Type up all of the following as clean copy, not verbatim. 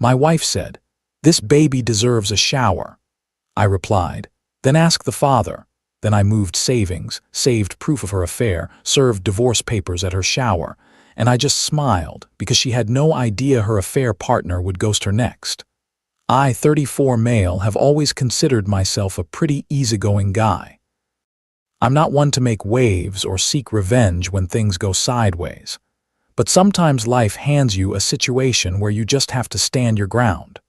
My wife said, "This baby deserves a shower." I replied, "Then ask the father." Then I moved savings, saved proof of her affair, served divorce papers at her shower, and I just smiled because she had no idea her affair partner would ghost her next. I, 34 male, have always considered myself a pretty easygoing guy. I'm not one to make waves or seek revenge when things go sideways. But sometimes life hands you a situation where you just have to stand your ground.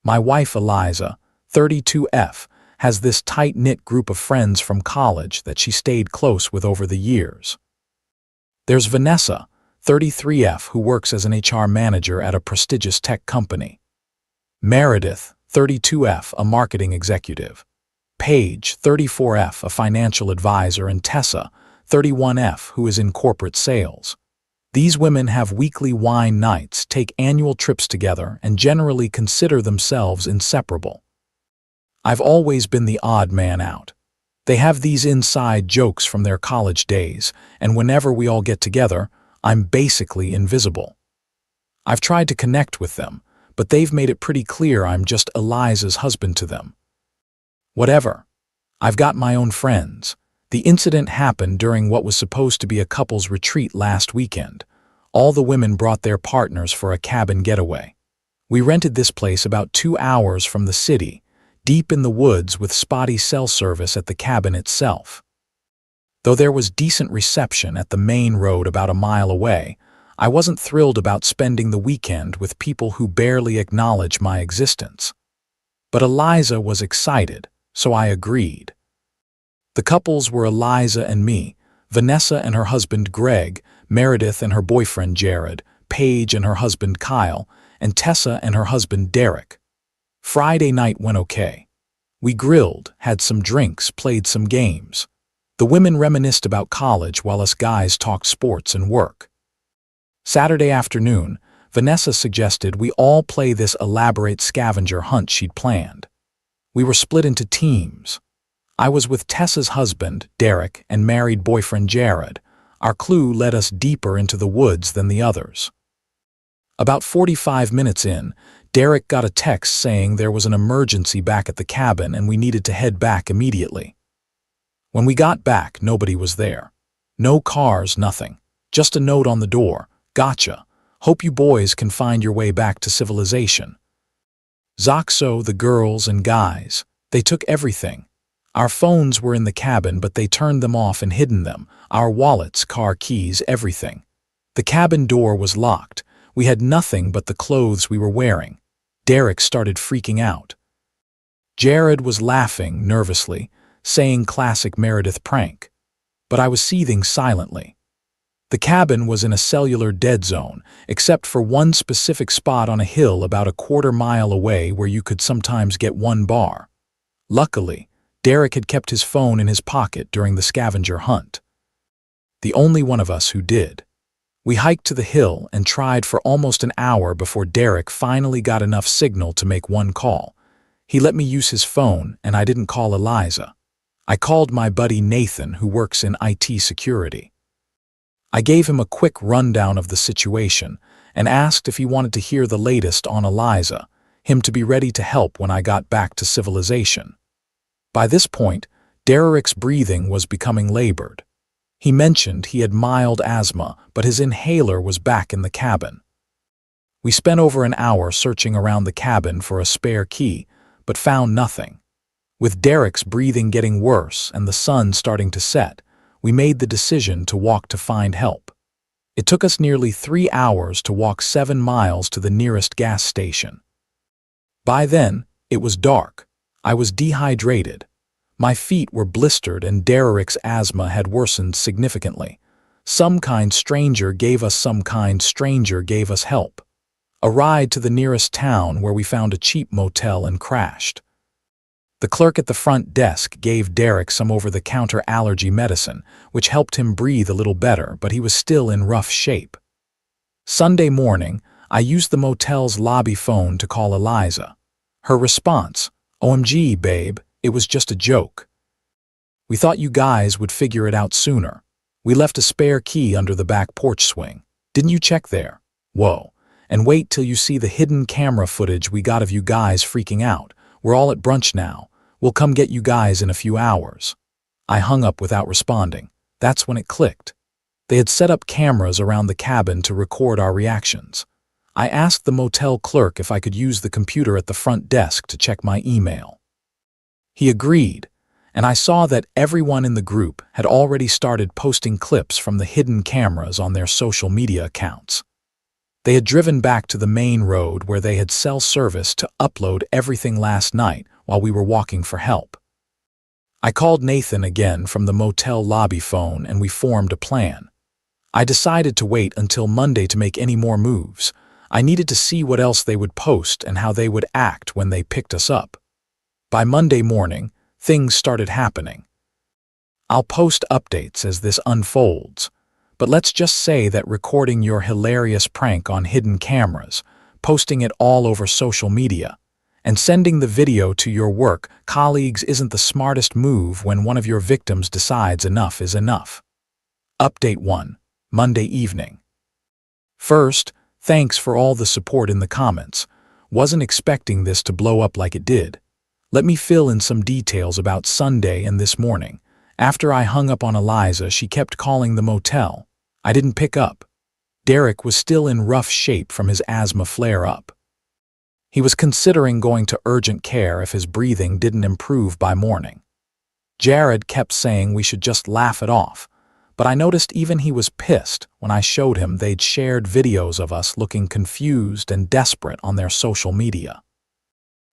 My wife Eliza, 32F, has this tight-knit group of friends from college that she stayed close with over the years. There's Vanessa, 33F, who works as an HR manager at a prestigious tech company. Meredith, 32F, a marketing executive. Paige, 34F, a financial advisor, and Tessa, 31F, who is in corporate sales. These women have weekly wine nights, take annual trips together, and generally consider themselves inseparable. I've always been the odd man out. They have these inside jokes from their college days, and whenever we all get together, I'm basically invisible. I've tried to connect with them, but they've made it pretty clear I'm just Eliza's husband to them. Whatever. I've got my own friends. The incident happened during what was supposed to be a couple's retreat last weekend. All the women brought their partners for a cabin getaway. We rented this place about 2 hours from the city, deep in the woods with spotty cell service at the cabin itself. Though there was decent reception at the main road about a mile away, I wasn't thrilled about spending the weekend with people who barely acknowledge my existence. But Eliza was excited, so I agreed. The couples were Eliza and me, Vanessa and her husband Greg, Meredith and her boyfriend Jared, Paige and her husband Kyle, and Tessa and her husband Derek. Friday night went okay. We grilled, had some drinks, played some games. The women reminisced about college while us guys talked sports and work. Saturday afternoon, Vanessa suggested we all play this elaborate scavenger hunt she'd planned. We were split into teams. I was with Tessa's husband, Derek, and married boyfriend Jared. Our clue led us deeper into the woods than the others. About 45 minutes in, Derek got a text saying there was an emergency back at the cabin and we needed to head back immediately. When we got back, nobody was there. No cars, nothing. Just a note on the door. "Gotcha. Hope you boys can find your way back to civilization." Zoxo, the girls and guys, they took everything. Our phones were in the cabin, but they turned them off and hidden them. Our wallets, car keys, everything. The cabin door was locked. We had nothing but the clothes we were wearing. Derek started freaking out. Jared was laughing nervously, saying classic Meredith prank. But I was seething silently. The cabin was in a cellular dead zone, except for one specific spot on a hill about a quarter-mile away where you could sometimes get 1 bar. Luckily, Derek had kept his phone in his pocket during the scavenger hunt. The only one of us who did. We hiked to the hill and tried for almost an hour before Derek finally got enough signal to make one call. He let me use his phone, and I didn't call Eliza. I called my buddy Nathan, who works in IT security. I gave him a quick rundown of the situation and asked if he wanted to hear the latest on Eliza, him to be ready to help when I got back to civilization. By this point, Derek's breathing was becoming labored. He mentioned he had mild asthma, but his inhaler was back in the cabin. We spent over an hour searching around the cabin for a spare key, but found nothing. With Derek's breathing getting worse and the sun starting to set, we made the decision to walk to find help. It took us nearly 3 hours to walk 7 miles to the nearest gas station. By then, it was dark. I was dehydrated. My feet were blistered and Derek's asthma had worsened significantly. Some kind stranger gave us help. A ride to the nearest town where we found a cheap motel and crashed. The clerk at the front desk gave Derek some over-the-counter allergy medicine, which helped him breathe a little better, but he was still in rough shape. Sunday morning, I used the motel's lobby phone to call Eliza. Her response, "OMG, babe, it was just a joke. We thought you guys would figure it out sooner. We left a spare key under the back porch swing. Didn't you check there? Whoa. And wait till you see the hidden camera footage we got of you guys freaking out. We're all at brunch now. We'll come get you guys in a few hours." I hung up without responding. That's when it clicked. They had set up cameras around the cabin to record our reactions. I asked the motel clerk if I could use the computer at the front desk to check my email. He agreed, and I saw that everyone in the group had already started posting clips from the hidden cameras on their social media accounts. They had driven back to the main road where they had cell service to upload everything last night while we were walking for help. I called Nathan again from the motel lobby phone and we formed a plan. I decided to wait until Monday to make any more moves. I needed to see what else they would post and how they would act when they picked us up. By Monday morning, things started happening. I'll post updates as this unfolds, but let's just say that recording your hilarious prank on hidden cameras, posting it all over social media, and sending the video to your work colleagues isn't the smartest move when one of your victims decides enough is enough. Update 1, Monday evening. First, thanks for all the support in the comments. Wasn't expecting this to blow up like it did. Let me fill in some details about Sunday and this morning. After I hung up on Eliza, she kept calling the motel. I didn't pick up. Derek was still in rough shape from his asthma flare-up. He was considering going to urgent care if his breathing didn't improve by morning. Jared kept saying we should just laugh it off, but I noticed even he was pissed when I showed him they'd shared videos of us looking confused and desperate on their social media.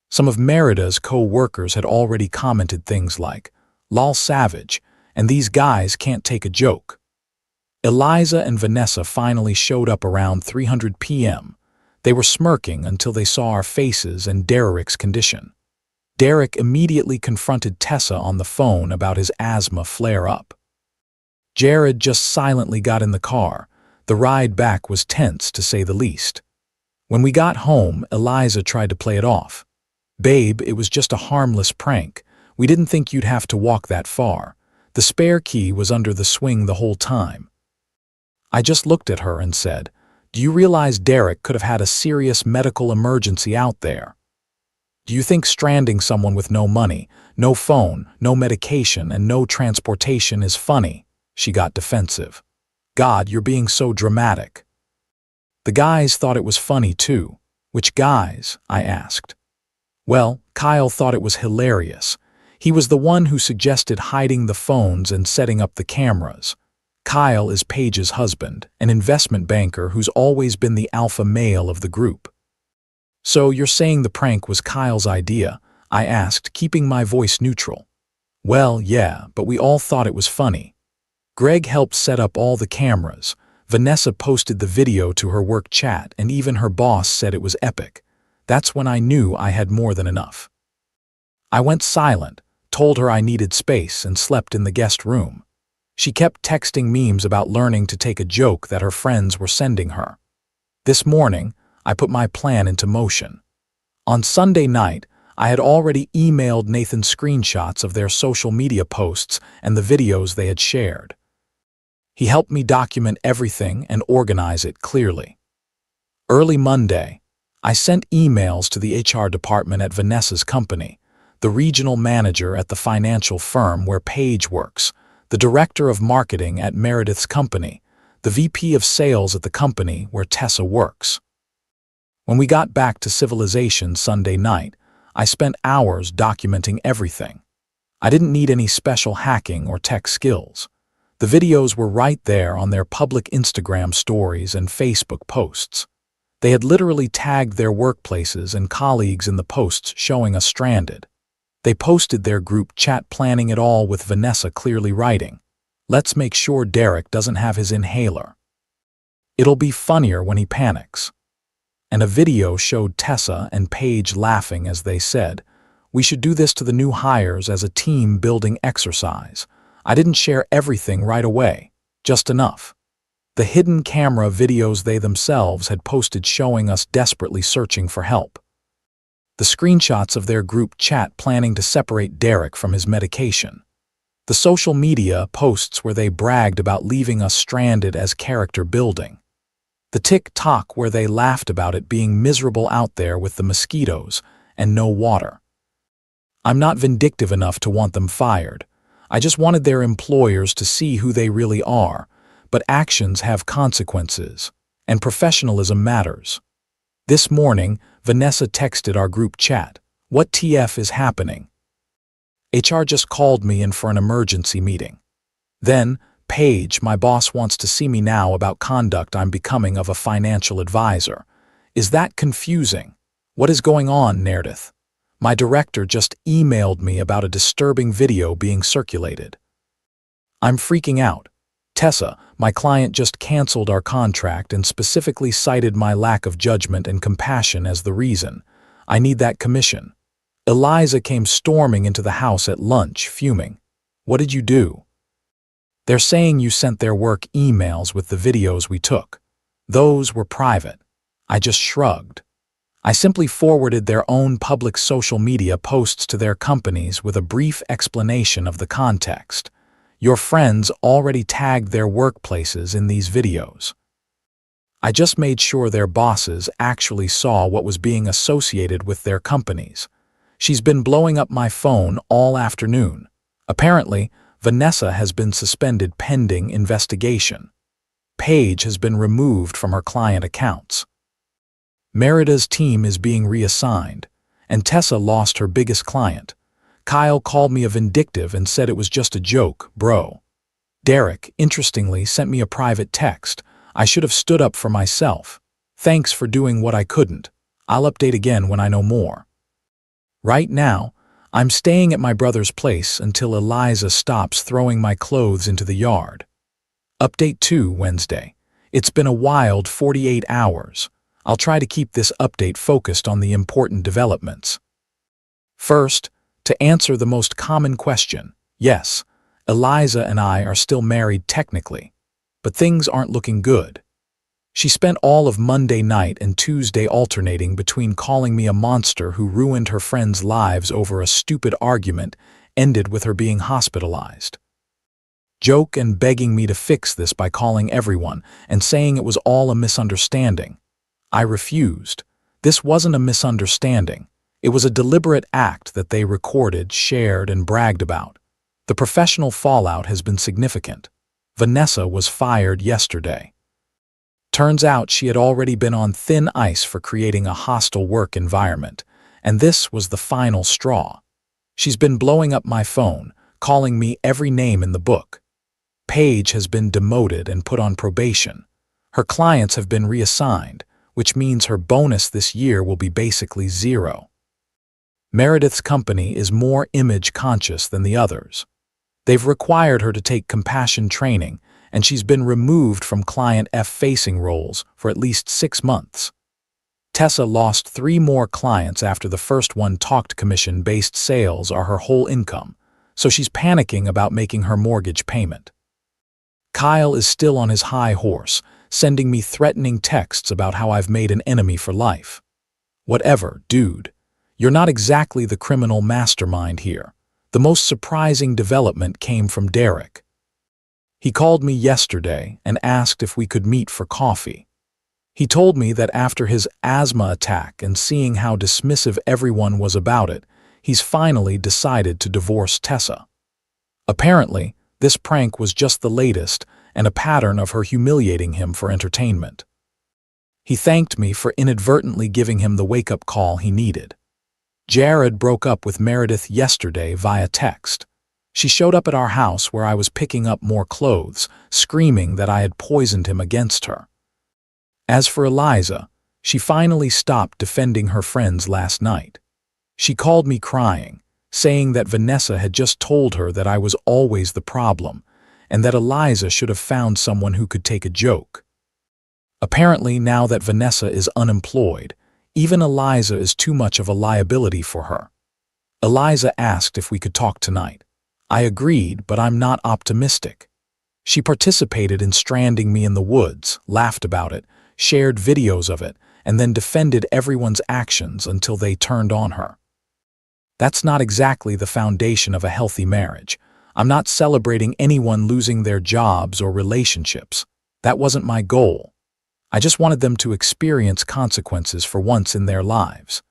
Some of Merida's co-workers had already commented things like, "Lol savage," and "These guys can't take a joke." Eliza and Vanessa finally showed up around 3:00 p.m. They were smirking until they saw our faces and Derek's condition. Derek immediately confronted Tessa on the phone about his asthma flare-up. Jared just silently got in the car. The ride back was tense, to say the least. When we got home, Eliza tried to play it off. "Babe, it was just a harmless prank. We didn't think you'd have to walk that far. The spare key was under the swing the whole time." I just looked at her and said, "Do you realize Derek could have had a serious medical emergency out there? Do you think stranding someone with no money, no phone, no medication, and no transportation is funny?" She got defensive. "God, you're being so dramatic." The guys thought it was funny too. "Which guys?" I asked. Well, Kyle thought it was hilarious. He was the one who suggested hiding the phones and setting up the cameras. Kyle is Paige's husband, an investment banker who's always been the alpha male of the group. "So you're saying the prank was Kyle's idea?" I asked, keeping my voice neutral. "Well, yeah, but we all thought it was funny. Greg helped set up all the cameras. Vanessa posted the video to her work chat, and even her boss said it was epic. That's when I knew I had more than enough." I went silent, told her I needed space, and slept in the guest room. She kept texting memes about learning to take a joke that her friends were sending her. This morning, I put my plan into motion. On Sunday night, I had already emailed Nathan screenshots of their social media posts and the videos they had shared. He helped me document everything and organize it clearly. Early Monday, I sent emails to the HR department at Vanessa's company, the regional manager at the financial firm where Paige works, the director of marketing at Meredith's company, the VP of sales at the company where Tessa works. When we got back to civilization Sunday night, I spent hours documenting everything. I didn't need any special hacking or tech skills. The videos were right there on their public Instagram stories and Facebook posts. They had literally tagged their workplaces and colleagues in the posts showing us stranded. They posted their group chat planning it all with Vanessa clearly writing, "Let's make sure Derek doesn't have his inhaler. It'll be funnier when he panics." And a video showed Tessa and Paige laughing as they said, "We should do this to the new hires as a team building exercise." I didn't share everything right away, just enough. The hidden camera videos they themselves had posted showing us desperately searching for help. The screenshots of their group chat planning to separate Derek from his medication. The social media posts where they bragged about leaving us stranded as character building. The TikTok where they laughed about it being miserable out there with the mosquitoes and no water. I'm not vindictive enough to want them fired. I just wanted their employers to see who they really are, but actions have consequences, and professionalism matters. This morning, Vanessa texted our group chat, "What TF is happening?" HR just called me in for an emergency meeting. Then, Paige, my boss wants to see me now about conduct I'm becoming of a financial advisor. Is that confusing? What is going on, Meredith? My director just emailed me about a disturbing video being circulated. I'm freaking out. Tessa, my client just canceled our contract and specifically cited my lack of judgment and compassion as the reason. I need that commission. Eliza came storming into the house at lunch, fuming. What did you do? They're saying you sent their work emails with the videos we took. Those were private. I just shrugged. I simply forwarded their own public social media posts to their companies with a brief explanation of the context. Your friends already tagged their workplaces in these videos. I just made sure their bosses actually saw what was being associated with their companies. She's been blowing up my phone all afternoon. Apparently, Vanessa has been suspended pending investigation. Paige has been removed from her client accounts. Merida's team is being reassigned, and Tessa lost her biggest client. Kyle called me a vindictive and said it was just a joke, bro. Derek, interestingly, sent me a private text. I should have stood up for myself. Thanks for doing what I couldn't. I'll update again when I know more. Right now, I'm staying at my brother's place until Eliza stops throwing my clothes into the yard. Update 2, Wednesday. It's been a wild 48 hours. I'll try to keep this update focused on the important developments. First, to answer the most common question, yes, Eliza and I are still married technically, but things aren't looking good. She spent all of Monday night and Tuesday alternating between calling me a monster who ruined her friends' lives over a stupid argument ended with her being hospitalized. Joke and begging me to fix this by calling everyone and saying it was all a misunderstanding. I refused. This wasn't a misunderstanding. It was a deliberate act that they recorded, shared, and bragged about. The professional fallout has been significant. Vanessa was fired yesterday. Turns out she had already been on thin ice for creating a hostile work environment, and this was the final straw. She's been blowing up my phone, calling me every name in the book. Paige has been demoted and put on probation. Her clients have been reassigned, which means her bonus this year will be basically zero. Meredith's company is more image conscious than the others. They've required her to take compassion training, and she's been removed from client F-facing roles for at least 6 months. Tessa lost 3 more clients after the first one talked commission-based sales are her whole income, so she's panicking about making her mortgage payment. Kyle is still on his high horse, sending me threatening texts about how I've made an enemy for life. Whatever, dude. You're not exactly the criminal mastermind here. The most surprising development came from Derek. He called me yesterday and asked if we could meet for coffee. He told me that after his asthma attack and seeing how dismissive everyone was about it, he's finally decided to divorce Tessa. Apparently, this prank was just the latest and a pattern of her humiliating him for entertainment. He thanked me for inadvertently giving him the wake-up call he needed. Jared broke up with Meredith yesterday via text. She showed up at our house where I was picking up more clothes, screaming that I had poisoned him against her. As for Eliza, she finally stopped defending her friends last night. She called me crying, saying that Vanessa had just told her that I was always the problem, and that Eliza should have found someone who could take a joke. Apparently, now that Vanessa is unemployed, even Eliza is too much of a liability for her. Eliza asked if we could talk tonight. I agreed, but I'm not optimistic. She participated in stranding me in the woods, laughed about it, shared videos of it, and then defended everyone's actions until they turned on her. That's not exactly the foundation of a healthy marriage. I'm not celebrating anyone losing their jobs or relationships. That wasn't my goal. I just wanted them to experience consequences for once in their lives.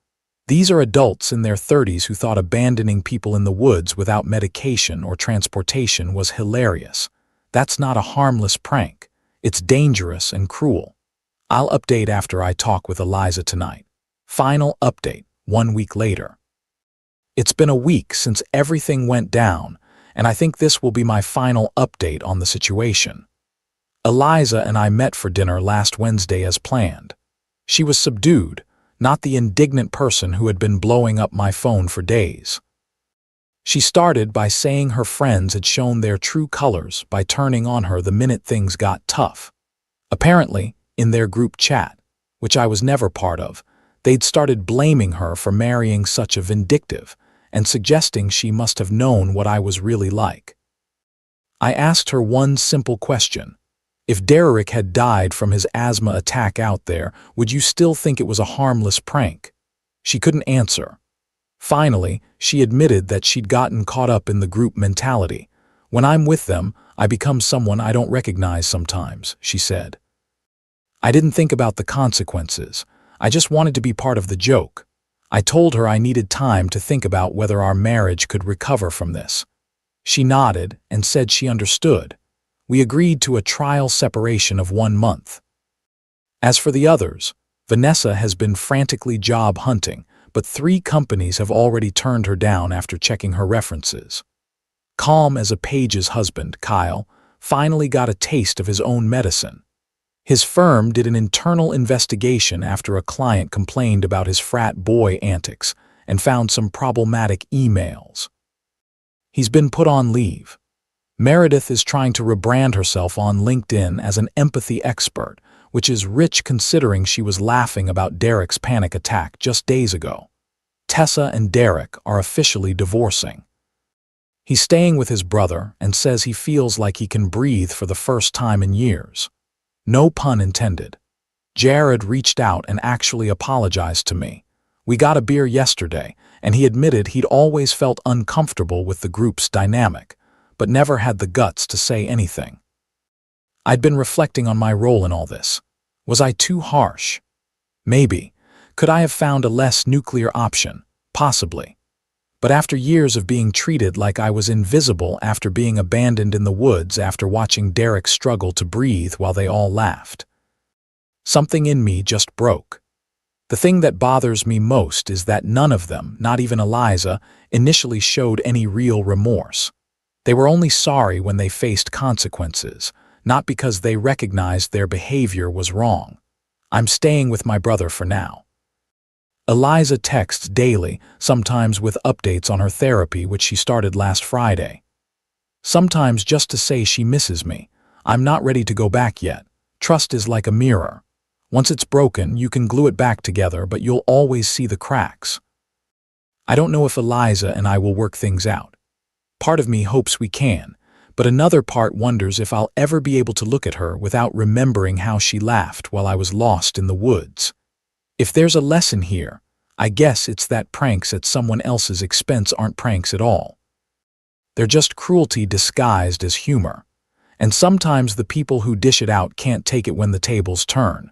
These are adults in their 30s who thought abandoning people in the woods without medication or transportation was hilarious. That's not a harmless prank. It's dangerous and cruel. I'll update after I talk with Eliza tonight. Final update, 1 week later. It's been a week since everything went down, and I think this will be my final update on the situation. Eliza and I met for dinner last Wednesday as planned. She was subdued, not the indignant person who had been blowing up my phone for days. She started by saying her friends had shown their true colors by turning on her the minute things got tough. Apparently, in their group chat, which I was never part of, they'd started blaming her for marrying such a vindictive and suggesting she must have known what I was really like. I asked her one simple question. If Derek had died from his asthma attack out there, would you still think it was a harmless prank? She couldn't answer. Finally, she admitted that she'd gotten caught up in the group mentality. When I'm with them, I become someone I don't recognize sometimes, she said. I didn't think about the consequences. I just wanted to be part of the joke. I told her I needed time to think about whether our marriage could recover from this. She nodded and said she understood. We agreed to a trial separation of 1 month. As for the others, Vanessa has been frantically job hunting, but 3 companies have already turned her down after checking her references. Calm as a page's husband, Kyle, finally got a taste of his own medicine. His firm did an internal investigation after a client complained about his frat boy antics and found some problematic emails. He's been put on leave. Meredith is trying to rebrand herself on LinkedIn as an empathy expert, which is rich considering she was laughing about Derek's panic attack just days ago. Tessa and Derek are officially divorcing. He's staying with his brother and says he feels like he can breathe for the first time in years. No pun intended. Jared reached out and actually apologized to me. We got a beer yesterday, and he admitted he'd always felt uncomfortable with the group's dynamic, but never had the guts to say anything. I'd been reflecting on my role in all this. Was I too harsh? Maybe. Could I have found a less nuclear option? Possibly. But after years of being treated like I was invisible after being abandoned in the woods after watching Derek struggle to breathe while they all laughed, something in me just broke. The thing that bothers me most is that none of them, not even Eliza, initially showed any real remorse. They were only sorry when they faced consequences, not because they recognized their behavior was wrong. I'm staying with my brother for now. Eliza texts daily, sometimes with updates on her therapy, which she started last Friday. Sometimes just to say she misses me. I'm not ready to go back yet. Trust is like a mirror. Once it's broken, you can glue it back together, but you'll always see the cracks. I don't know if Eliza and I will work things out. Part of me hopes we can, but another part wonders if I'll ever be able to look at her without remembering how she laughed while I was lost in the woods. If there's a lesson here, I guess it's that pranks at someone else's expense aren't pranks at all. They're just cruelty disguised as humor, and sometimes the people who dish it out can't take it when the tables turn.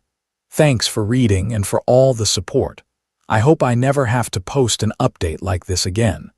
Thanks for reading and for all the support. I hope I never have to post an update like this again.